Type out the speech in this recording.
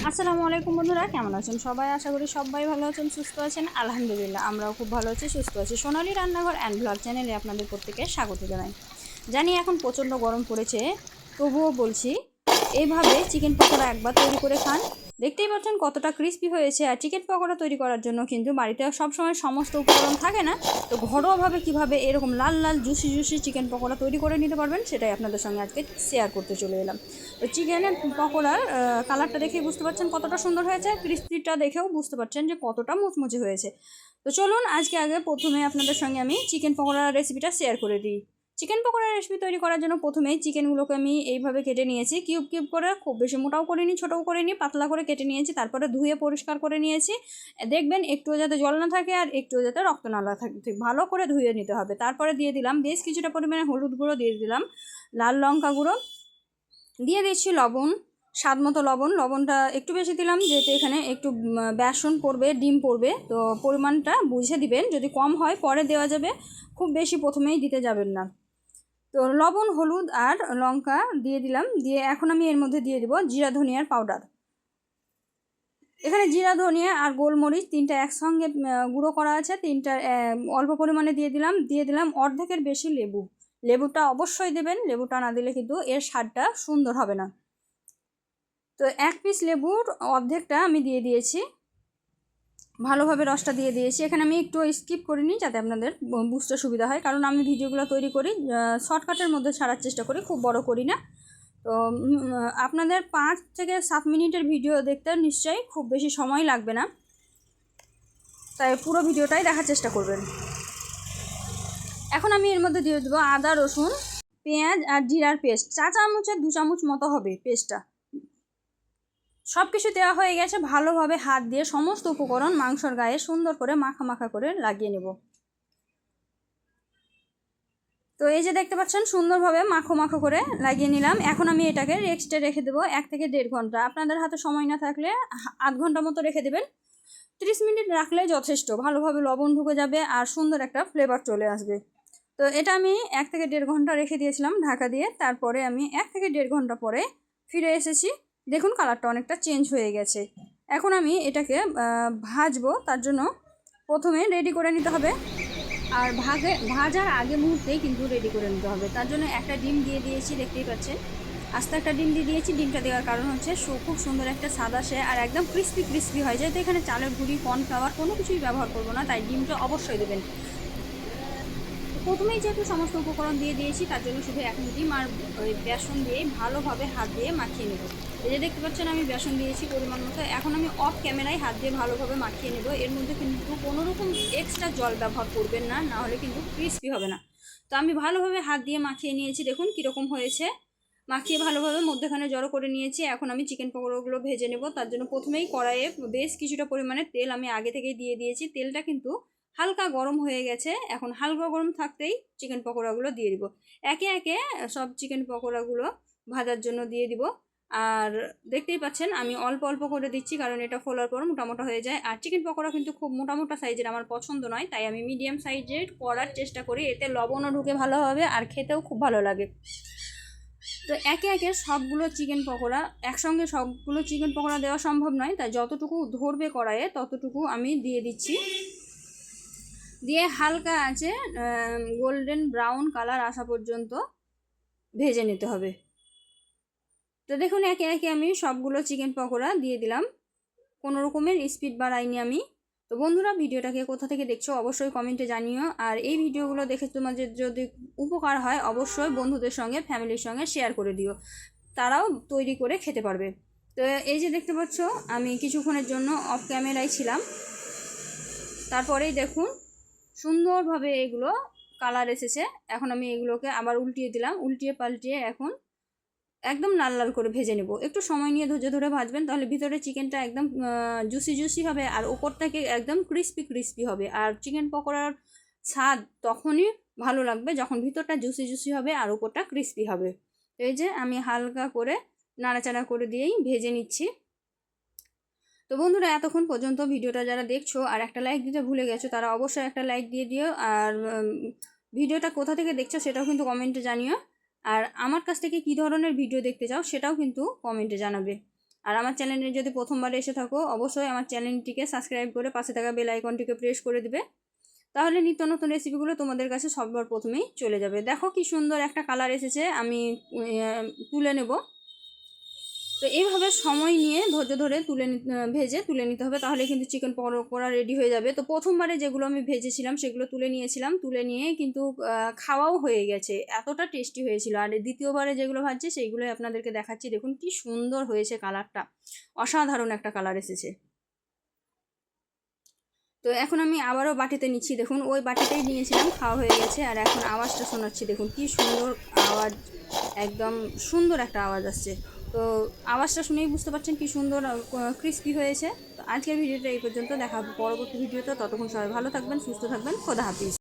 আসসালামু আলাইকুম বন্ধুরা, কেমন আছেন সবাই? আশা করি সবাই ভালো আছেন, সুস্থ আছেন। আলহামদুলিল্লাহ আমরাও খুব ভালো আছি, সুস্থ আছি। সোনালী রান্নাঘর অ্যান্ড ব্লগ চ্যানেলে আপনাদের প্রত্যেককে স্বাগত জানাই। জানি এখন প্রচণ্ড গরম পড়েছে, তবুও বলছি এইভাবে চিকেন পকোড়া একবার তৈরি করে খান। দেখতেই পাচ্ছেন কতটা ক্রিস্পি হয়েছে। আর চিকেন পকোড়া তৈরি করার জন্য কিন্তু বাড়িতে সবসময় সমস্ত উপকরণ থাকে না, তো ঘরোয়াভাবে কীভাবে এরকম লাল লাল জুসি জুসি চিকেন পকোড়া তৈরি করে নিতে পারবেন সেটাই আপনাদের সঙ্গে আজকে শেয়ার করতে চলে এলাম। তো চিকেনের পকোড়ার কালারটা দেখেই বুঝতে পারছেন কতটা সুন্দর হয়েছে, ক্রিস্পিটা দেখেও বুঝতে পারছেন যে কতটা মুচমুচে হয়েছে। তো চলুন আজকে প্রথমে আপনাদের সঙ্গে আমি চিকেন পকোড়ার রেসিপিটা শেয়ার করে দিই। চিকেন পকোড়ার রেসিপি তৈরি করার জন্য প্রথমেই চিকেনগুলোকে আমি এইভাবে কেটে নিয়েছি, কিউব কিউব করে, খুব বেশি মোটাও করিনি ছোটও করিনি, পাতলা করে কেটে নিয়েছি। তারপরে ধুয়ে পরিষ্কার করে নিয়েছি। দেখবেন একটুও যাতে জল না থাকে আর একটুও যাতে রক্ত না থাকে, ঠিক ভালো করে ধুয়ে নিতে হবে। তারপরে দিয়ে দিলাম বেশ কিছুটা পরিমাণে হলুদ গুঁড়ো, দিয়ে দিলাম লাল লঙ্কা গুঁড়ো, দিয়ে দিচ্ছি লবণ, স্বাদ মতো লবণ। লবণটা একটু বেশি দিলাম যেহেতু এখানে একটু বেসন পড়বে, ডিম পড়বে, তো পরিমাণটা বুঝে দিবেন। যদি কম হয় পরে দেওয়া যাবে, খুব বেশি প্রথমেই দিতে যাবেন না। তো লবণ, হলুদ আর লঙ্কা দিয়ে দিলাম। দিয়ে এখন আমি এর মধ্যে দিয়ে দিব জিরা ধনিয়ার পাউডার। এখানে জিরা ধনিয়া আর গোলমরিচ তিনটা একসঙ্গে গুঁড়ো করা আছে, তিনটা অল্প পরিমাণে দিয়ে দিলাম। দিয়ে দিলাম অর্ধেকের বেশি লেবু। লেবুটা অবশ্যই দেবেন, লেবুটা না দিলে কিন্তু এর স্বাদটা সুন্দর হবে না। তো এক পিস লেবুর অর্ধেকটা আমি দিয়ে দিয়েছি, ভালোভাবে রসটা দিয়ে দিয়েছি। এখানে আমি একটু স্কিপ করিনি যাতে আপনাদের বুঝতে সুবিধা হয়, কারণ আমি ভিডিওগুলো তৈরি করি শর্টকাটের মধ্যে ছাড়ার চেষ্টা করি, খুব বড় করি না। তো আপনাদের 5 থেকে 7 মিনিটের ভিডিও দেখতে নিশ্চয়ই খুব বেশি সময় লাগবে না, তাই পুরো ভিডিওটাই দেখার চেষ্টা করবেন। এখন আমি এর মধ্যে দিয়ে দেবো আদা, রসুন, পেঁয়াজ আর জিরার পেস্ট। 4 চামচের 2 চামচ মতো হবে পেস্টটা। সব কিছু দেওয়া হয়ে গেছে। ভালোভাবে হাত দিয়ে সমস্ত উপকরণ মাংসর গায়ে সুন্দর করে মাখা মাখা করে লাগিয়ে নেব। তো এই যে দেখতে পাচ্ছেন সুন্দরভাবে মাখো মাখো করে লাগিয়ে নিলাম। এখন আমি এটাকে রেস্টে রেখে দেবো 1 থেকে 1.5 ঘন্টা। আপনাদের হাতে সময় না থাকলে আধ ঘন্টা মতো রেখে দেবেন। 30 মিনিট রাখলেই যথেষ্ট, ভালোভাবে লবণ ঢুকে যাবে আর সুন্দর একটা ফ্লেভার চলে আসবে। তো এটা আমি 1 থেকে 1.5 ঘন্টা রেখে দিয়েছিলাম ঢাকা দিয়ে। তারপরে আমি 1 থেকে 1.5 ঘন্টা পরে ফিরে এসেছি। দেখুন কালারটা অনেকটা চেঞ্জ হয়ে গেছে। এখন আমি এটাকে ভাজবো, তার জন্য প্রথমে রেডি করে নিতে হবে। আর ভাজার আগে মুহূর্তেই কিন্তু রেডি করে নিতে হবে। তার জন্য একটা ডিম দিয়ে দিয়েছি, দেখতেই পাচ্ছেন আস্তে একটা ডিম দিয়ে দিয়েছি। ডিমটা দেওয়ার কারণ হচ্ছে খুব সুন্দর একটা স্বাদ আসে আর একদম ক্রিস্পি ক্রিস্পি হয়। যেহেতু এখানে চালের গুঁড়ি, কর্নফ্লাওয়ার কোনো কিছুই ব্যবহার করবো না, তাই ডিমটা অবশ্যই দেবেন। প্রথমেই যেহেতু সমস্ত উপকরণ দিয়ে দিয়েছি, তার জন্য শুধু এখন ডিম আর ওই বেসন দিয়েই ভালোভাবে হাত দিয়ে মাখিয়ে নেব। এই যে দেখতে পাচ্ছেন আমি বেসন দিয়েছি পরিমাণ মতো। এখন আমি অফ ক্যামেরায় হাত দিয়ে ভালোভাবে মাখিয়ে নেব। এর মধ্যে কিন্তু কোনো রকম এক্সট্রা জল ব্যবহার করবেন না, না হলে কিন্তু ক্রিস্পি হবে না। তো আমি ভালোভাবে হাত দিয়ে মাখিয়ে নিয়েছি, দেখুন কীরকম হয়েছে। মাখিয়ে ভালোভাবে মধ্যখানে জড়ো করে নিয়েছি। এখন আমি চিকেন পকোড়াগুলো ভেজে নেব। তার জন্য প্রথমেই কড়াইয়ে বেশ কিছুটা পরিমাণে তেল আমি আগে থেকেই দিয়ে দিয়েছি। তেলটা কিন্তু হালকা গরম হয়ে গেছে। এখন হালকা গরম থাকতেই চিকেন পকোড়াগুলো দিয়ে দিব। একে একে সব চিকেন পকোড়াগুলো ভাজার জন্য দিয়ে দিব। আর দেখতেই পাচ্ছেন আমি অল্প অল্প করে দিচ্ছি, কারণ এটা ফোলার পর মোটামোটা হয়ে যায়। আর চিকেন পকোড়া কিন্তু খুব মোটামোটা সাইজের আমার পছন্দ নয়, তাই আমি মিডিয়াম সাইজের করার চেষ্টা করি। এতে লবণও ঢুকে ভালো হবে আর খেতেও খুব ভালো লাগে। তো একে একে সবগুলো চিকেন পকোড়া একসঙ্গে সবগুলো চিকেন পকোড়া দেওয়া সম্ভব নয়, তাই যতটুকু ধরবে কড়াইয়ে ততটুকু আমি দিয়ে দিচ্ছি। দিয়ে হালকা আছে গোল্ডেন ব্রাউন কালার আসা পর্যন্ত ভেজে নিতে হবে। তো দেখুন একে একে আমি সবগুলো চিকেন পকোড়া দিয়ে দিলাম, কোনো রকমের স্পিড বাড়াইনি আমি। তো বন্ধুরা, ভিডিওটাকে কোথা থেকে দেখছো অবশ্যই কমেন্টে জানিও। আর এই ভিডিওগুলো দেখে তোমাদের যদি উপকার হয় অবশ্যই বন্ধুদের সঙ্গে, ফ্যামিলির সঙ্গে শেয়ার করে দিও, তারাও তৈরি করে খেতে পারবে। তো এই যে দেখতে পাচ্ছ আমি কিছুক্ষণের জন্য অফ ক্যামেরায় ছিলাম, তারপরেই দেখুন সুন্দরভাবে এগুলো কালার এসেছে। এখন আমি এগুলোকে আবার উল্টিয়ে দিলাম, উল্টিয়ে পাল্টিয়ে এখন একদম লাল লাল করে ভেজে নেব। একটু সময় নিয়ে ধৈর্য ধরে ভাজবেন, তাহলে ভিতরে চিকেনটা একদম জুসি জুসি হবে আর ওপর থেকে একদম ক্রিস্পি ক্রিস্পি হবে। আর চিকেন পকোড়ার স্বাদ তখনই ভালো লাগবে যখন ভিতরটা জুসি জুসি হবে আর ওপরটা ক্রিস্পি হবে। এই যে আমি হালকা করে নাড়াচাড়া করে দিয়েই ভেজে নিচ্ছি। তো বন্ধুরা, এতক্ষণ পর্যন্ত ভিডিওটা যারা দেখছো আর একটা লাইক দিতে ভুলে গেছো, তারা অবশ্যই একটা লাইক দিয়ে দিও। আর ভিডিওটা কোথা থেকে দেখছো সেটাও কিন্তু কমেন্টে জানিও। আর আমার কাছ থেকে কী ধরনের ভিডিও দেখতে চাও সেটাও কিন্তু কমেন্টে জানাবে। আর আমার চ্যানেলে যদি প্রথমবার এসে থাকো অবশ্যই আমার চ্যানেলটিকে সাবস্ক্রাইব করে পাশে থাকা বেল আইকনটিকে প্রেস করে দিবে, তাহলে নিত্য নতুন রেসিপিগুলো তোমাদের কাছে সবার প্রথমেই চলে যাবে। দেখো কি সুন্দর একটা কালার এসেছে, আমি তুলে নেব। তো এইভাবে সময় নিয়ে ধৈর্য ধরে ভেজে তুলে নিতে হবে, তাহলে কিন্তু চিকেন পকোড়া রেডি হয়ে যাবে। তো প্রথমবারে যেগুলো আমি ভেজেছিলাম সেগুলো তুলে নিয়েছিলাম, তুলে নিয়ে কিন্তু খাওয়াও হয়ে গেছে, এতটা টেস্টি হয়েছিল। আর দ্বিতীয়বারে যেগুলো ভাজছি সেইগুলোই আপনাদেরকে দেখাচ্ছি। দেখুন কি সুন্দর হয়েছে কালারটা, অসাধারণ একটা কালার এসেছে। তো এখন আমি আবারও বাটিতে নিচ্ছি, দেখুন ওই বাটিতেই নিয়েছিলাম, খাওয়া হয়ে গেছে। আর এখন আওয়াজটা শোনাচ্ছি, দেখুন কি সুন্দর আওয়াজ, একদম সুন্দর একটা আওয়াজ আসছে। তো আওয়াজটা শুনেই বুঝতে পারছেন কি সুন্দর ক্রিস্পি হয়েছে। তো আজকের ভিডিওটা এই পর্যন্ত, দেখা হবে পরবর্তী ভিডিওতে। ততক্ষণ সবাই ভালো থাকবেন, সুস্থ থাকবেন, খোদা হাফিজ।